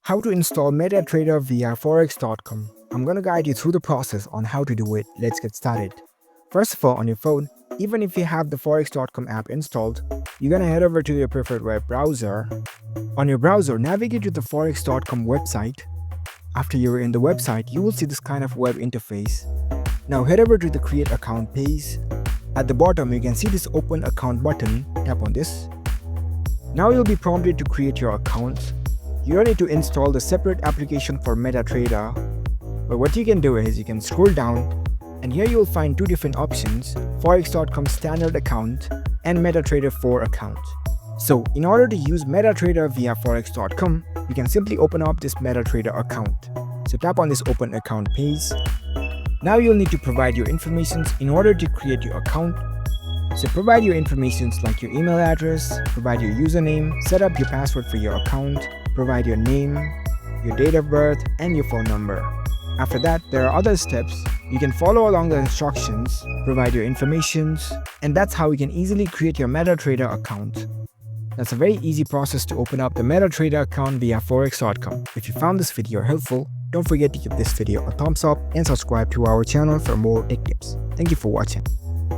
How to install MetaTrader via Forex.com. I'm gonna guide you through the process on how to do it. Let's get started. First of all, on your phone, even if you have the Forex.com app installed, you're gonna head over to your preferred web browser. On your browser, navigate to the Forex.com website. After you're in the website, you will see this kind of web interface. Now head over to the Create Account page. At the bottom, you can see this Open Account button. Tap on this. Now you'll be prompted to create your account. You don't need to install the separate application for MetaTrader, but what you can do is you can scroll down and here you will find two different options: Forex.com standard account and MetaTrader 4 account. So in order to use MetaTrader via Forex.com, you can simply open up this MetaTrader account. So tap on this Open Account page. Now you'll need to provide your information in order to create your account. So provide your information like your email address, provide your username, set up your password for your account, provide your name, your date of birth, and your phone number. After that, there are other steps. You can follow along the instructions, provide your information, and that's how you can easily create your MetaTrader account. That's a very easy process to open up the MetaTrader account via Forex.com. If you found this video helpful, don't forget to give this video a thumbs up and subscribe to our channel for more tech tips. Thank you for watching.